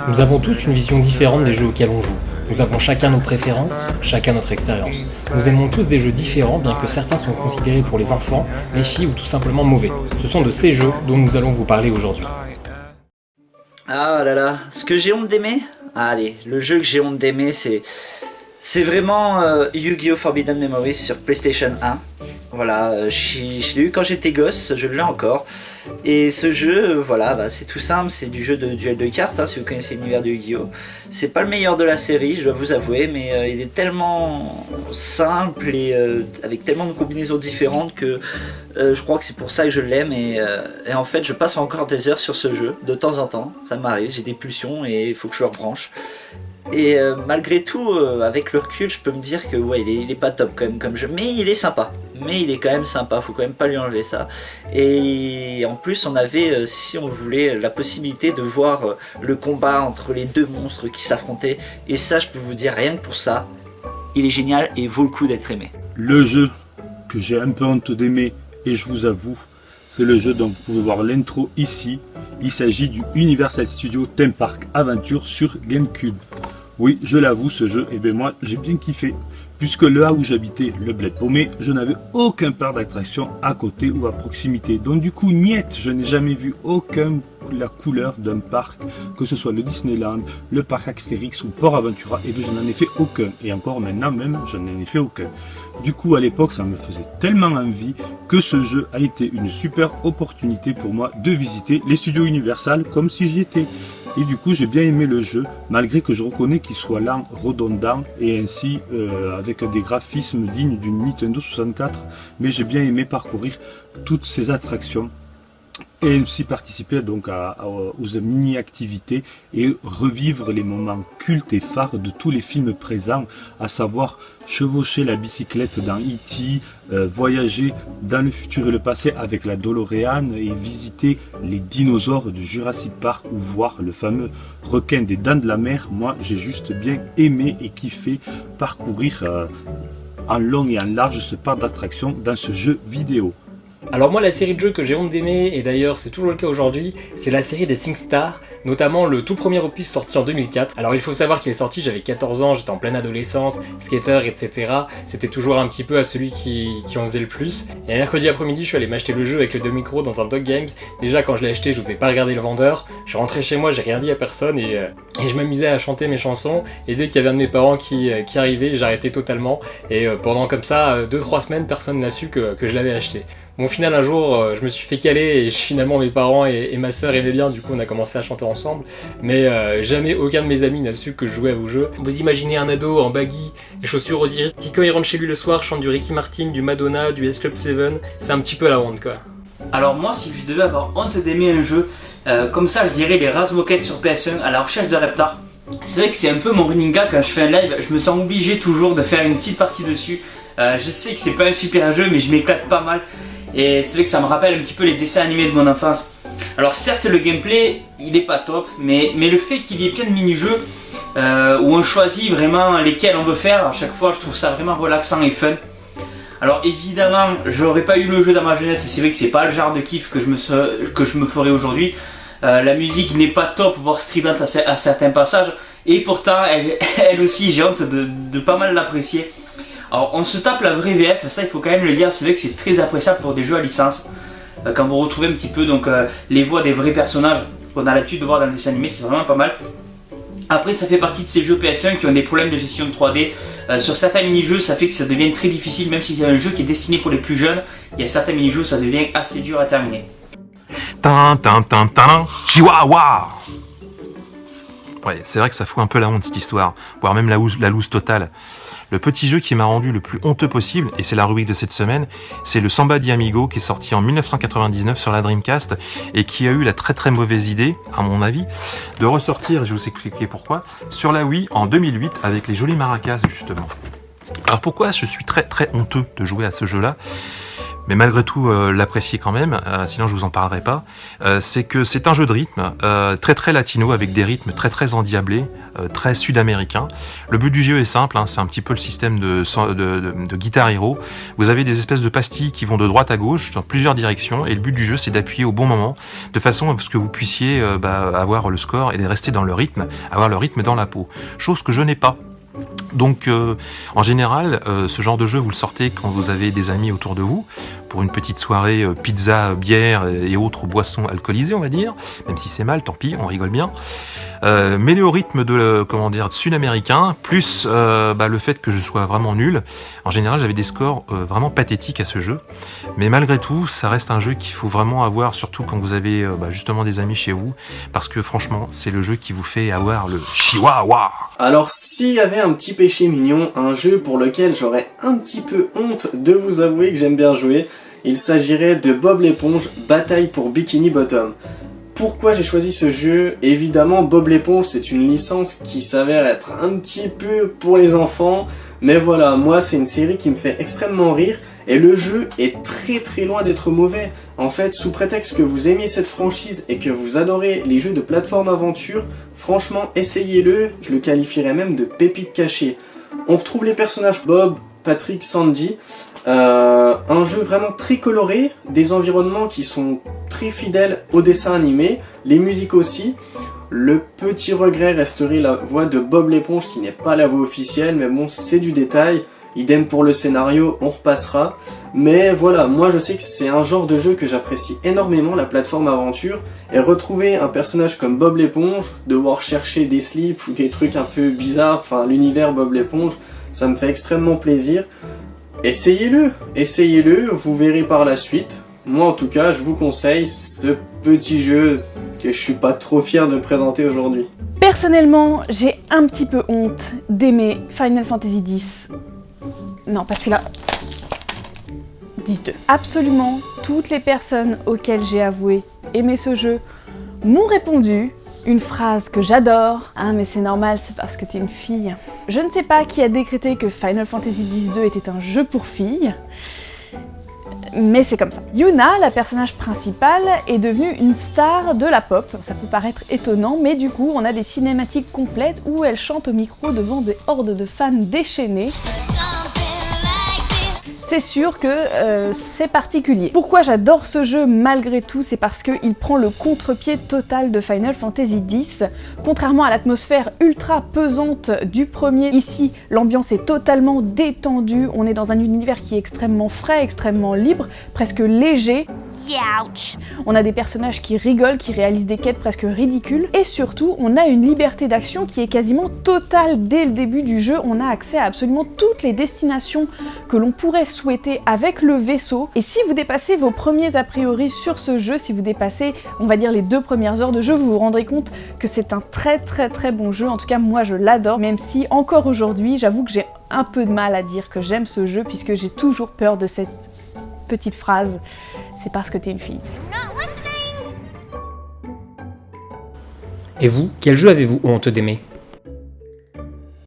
Nous avons tous une vision différente des jeux auxquels on joue. Nous avons chacun nos préférences, chacun notre expérience. Nous aimons tous des jeux différents, bien que certains sont considérés pour les enfants, les filles ou tout simplement mauvais. Ce sont de ces jeux dont nous allons vous parler aujourd'hui. Ah là là, ce que j'ai honte d'aimer? Allez, le jeu que j'ai honte d'aimer, c'est vraiment Yu-Gi-Oh! Forbidden Memories sur PlayStation 1. Voilà, je l'ai eu quand j'étais gosse, je l'ai encore. Et ce jeu, voilà, bah, c'est tout simple, c'est du jeu de duel de cartes, hein, si vous connaissez l'univers de Yu-Gi-Oh! C'est pas le meilleur de la série, je dois vous avouer, mais il est tellement simple et avec tellement de combinaisons différentes que je crois que c'est pour ça que je l'aime. Et en fait, je passe encore des heures sur ce jeu, de temps en temps, ça m'arrive, j'ai des pulsions et il faut que je le rebranche. Et malgré tout, avec le recul, je peux me dire que ouais, il est pas top quand même comme jeu, mais il est sympa. Mais il est quand même sympa, faut quand même pas lui enlever ça. Et en plus, on avait, si on voulait, la possibilité de voir le combat entre les deux monstres qui s'affrontaient. Et ça, je peux vous dire, rien que pour ça, il est génial et vaut le coup d'être aimé. Le jeu que j'ai un peu honte d'aimer, et je vous avoue, c'est le jeu dont vous pouvez voir l'intro ici. Il s'agit du Universal Studios Theme Park Adventure sur GameCube. Oui, je l'avoue, ce jeu, moi, j'ai bien kiffé. Puisque là où j'habitais, le Bled Paumé, je n'avais aucun parc d'attraction à côté ou à proximité. Donc du coup, niet, je n'ai jamais vu la couleur d'un parc, que ce soit le Disneyland, le parc Astérix ou Port Aventura, et bien je n'en ai fait aucun. Et encore maintenant même, je n'en ai fait aucun. Du coup, à l'époque, ça me faisait tellement envie que ce jeu a été une super opportunité pour moi de visiter les studios Universal comme si j'y étais. Et du coup, j'ai bien aimé le jeu, malgré que je reconnais qu'il soit lent, redondant, et ainsi avec des graphismes dignes d'une Nintendo 64. Mais j'ai bien aimé parcourir toutes ces attractions et ainsi participer donc aux mini-activités et revivre les moments cultes et phares de tous les films présents, à savoir chevaucher la bicyclette dans E.T., voyager dans le futur et le passé avec la DeLorean et visiter les dinosaures de Jurassic Park ou voir le fameux requin des Dents de la Mer. Moi, j'ai juste bien aimé et kiffé parcourir en long et en large ce parc d'attractions dans ce jeu vidéo. Alors moi, la série de jeux que j'ai honte d'aimer, et d'ailleurs c'est toujours le cas aujourd'hui, c'est la série des SingStar, notamment le tout premier opus sorti en 2004. Alors il faut savoir qu'il est sorti, j'avais 14 ans, j'étais en pleine adolescence, skater, etc. C'était toujours un petit peu à celui qui en faisait le plus. Et un mercredi après-midi, je suis allé m'acheter le jeu avec le demi-micro dans un Dog Games. Déjà quand je l'ai acheté, je n'osais pas regarder le vendeur. Je suis rentré chez moi, j'ai rien dit à personne et je m'amusais à chanter mes chansons. Et dès qu'il y avait un de mes parents qui arrivait, j'arrêtais totalement. Et pendant comme ça, 2-3 semaines, personne n'a su que je l'avais acheté. Bon, au final, un jour, je me suis fait caler et finalement mes parents et ma sœur aimaient bien, du coup on a commencé à chanter ensemble. Mais jamais aucun de mes amis n'a su que je jouais à vos jeux. Vous imaginez un ado en baggy et chaussures Osiris qui, quand il rentre chez lui le soir, chante du Ricky Martin, du Madonna, du S Club 7. C'est un petit peu la honte, quoi. Alors moi, si je devais avoir honte d'aimer un jeu, comme ça je dirais les Razmoket sur PS1 à la recherche de Reptar. C'est vrai que c'est un peu mon running gag quand je fais un live, je me sens obligé toujours de faire une petite partie dessus. Je sais que c'est pas un super jeu, mais je m'éclate pas mal. Et c'est vrai que ça me rappelle un petit peu les dessins animés de mon enfance. Alors certes le gameplay il est pas top, mais le fait qu'il y ait plein de mini-jeux où on choisit vraiment lesquels on veut faire, à chaque fois je trouve ça vraiment relaxant et fun. Alors évidemment j'aurais pas eu le jeu dans ma jeunesse et c'est vrai que c'est pas le genre de kiff que je me ferais aujourd'hui. La musique n'est pas top, voire stridente à certains passages, et pourtant elle aussi j'ai honte de pas mal l'apprécier. Alors on se tape la vraie VF, ça il faut quand même le dire, c'est vrai que c'est très appréciable pour des jeux à licence. Quand vous retrouvez un petit peu donc, les voix des vrais personnages qu'on a l'habitude de voir dans le dessin animé, c'est vraiment pas mal. Après ça fait partie de ces jeux PS1 qui ont des problèmes de gestion de 3D. Sur certains mini-jeux ça fait que ça devient très difficile, même si c'est un jeu qui est destiné pour les plus jeunes, il y a certains mini-jeux ça devient assez dur à terminer. Chihuahua. Ouais, c'est vrai que ça fout un peu la honte cette histoire, voire même la loose totale. Le petit jeu qui m'a rendu le plus honteux possible, et c'est la rubrique de cette semaine, c'est le Samba di Amigo qui est sorti en 1999 sur la Dreamcast et qui a eu la très très mauvaise idée, à mon avis, de ressortir, je vais vous expliquer pourquoi, sur la Wii en 2008 avec les jolis maracas justement. Alors pourquoi je suis très très honteux de jouer à ce jeu-là ? mais malgré tout l'apprécier quand même, sinon je vous en parlerai pas, c'est que c'est un jeu de rythme très très latino, avec des rythmes très très endiablés, très sud-américains. Le but du jeu est simple, hein, c'est un petit peu le système de Guitar Hero. Vous avez des espèces de pastilles qui vont de droite à gauche dans plusieurs directions, et le but du jeu c'est d'appuyer au bon moment, de façon à ce que vous puissiez avoir le score et de rester dans le rythme, avoir le rythme dans la peau, chose que je n'ai pas. Donc en général, ce genre de jeu vous le sortez quand vous avez des amis autour de vous, pour une petite soirée pizza, bière et autres boissons alcoolisées, on va dire, même si c'est mal, tant pis, on rigole bien. Mêlé au rythme de sud-américain, plus le fait que je sois vraiment nul, en général j'avais des scores vraiment pathétiques à ce jeu, mais malgré tout ça reste un jeu qu'il faut vraiment avoir, surtout quand vous avez justement des amis chez vous, parce que franchement c'est le jeu qui vous fait avoir le chihuahua. Alors s'il y avait un petit péché mignon, un jeu pour lequel j'aurais un petit peu honte de vous avouer que j'aime bien jouer, il s'agirait de Bob l'éponge Bataille pour Bikini Bottom. Pourquoi j'ai choisi ce jeu? Évidemment, Bob l'éponge, c'est une licence qui s'avère être un petit peu pour les enfants, mais voilà, moi c'est une série qui me fait extrêmement rire, et le jeu est très très loin d'être mauvais. En fait, sous prétexte que vous aimiez cette franchise et que vous adorez les jeux de plateforme aventure, franchement, essayez-le, je le qualifierais même de pépite cachée. On retrouve les personnages Bob, Patrick, Sandy, un jeu vraiment très coloré, des environnements qui sont très fidèles au dessin animé, les musiques aussi. Le petit regret resterait la voix de Bob l'éponge qui n'est pas la voix officielle, mais bon, c'est du détail. Idem pour le scénario, on repassera. Mais voilà, moi je sais que c'est un genre de jeu que j'apprécie énormément, la plateforme aventure. Et retrouver un personnage comme Bob l'éponge, devoir chercher des slips ou des trucs un peu bizarres, enfin l'univers Bob l'éponge, ça me fait extrêmement plaisir. Essayez-le, vous verrez par la suite. Moi en tout cas, je vous conseille ce petit jeu que je suis pas trop fier de présenter aujourd'hui. Personnellement, j'ai un petit peu honte d'aimer Final Fantasy X. Non, pas celui-là. 10-2. Absolument toutes les personnes auxquelles j'ai avoué aimer ce jeu m'ont répondu une phrase que j'adore. Ah mais c'est normal, c'est parce que t'es une fille. Je ne sais pas qui a décrété que Final Fantasy X-2 était un jeu pour filles, mais c'est comme ça. Yuna, la personnage principale, est devenue une star de la pop. Ça peut paraître étonnant, mais du coup on a des cinématiques complètes où elle chante au micro devant des hordes de fans déchaînés. C'est sûr que c'est particulier. Pourquoi j'adore ce jeu malgré tout, c'est parce qu'il prend le contre-pied total de Final Fantasy X. Contrairement à l'atmosphère ultra pesante du premier, ici l'ambiance est totalement détendue, on est dans un univers qui est extrêmement frais, extrêmement libre, presque léger. Youch. On a des personnages qui rigolent, qui réalisent des quêtes presque ridicules, et surtout on a une liberté d'action qui est quasiment totale dès le début du jeu. On a accès à absolument toutes les destinations que l'on pourrait souhaiter avec le vaisseau, et si vous dépassez vos premiers a priori sur ce jeu, si vous dépassez on va dire les 2 premières heures de jeu, vous vous rendrez compte que c'est un très bon jeu. En tout cas moi je l'adore, même si encore aujourd'hui j'avoue que j'ai un peu de mal à dire que j'aime ce jeu, puisque j'ai toujours peur de cette petite phrase, c'est parce que t'es une fille. Et vous, quel jeu avez-vous honte d'aimer ?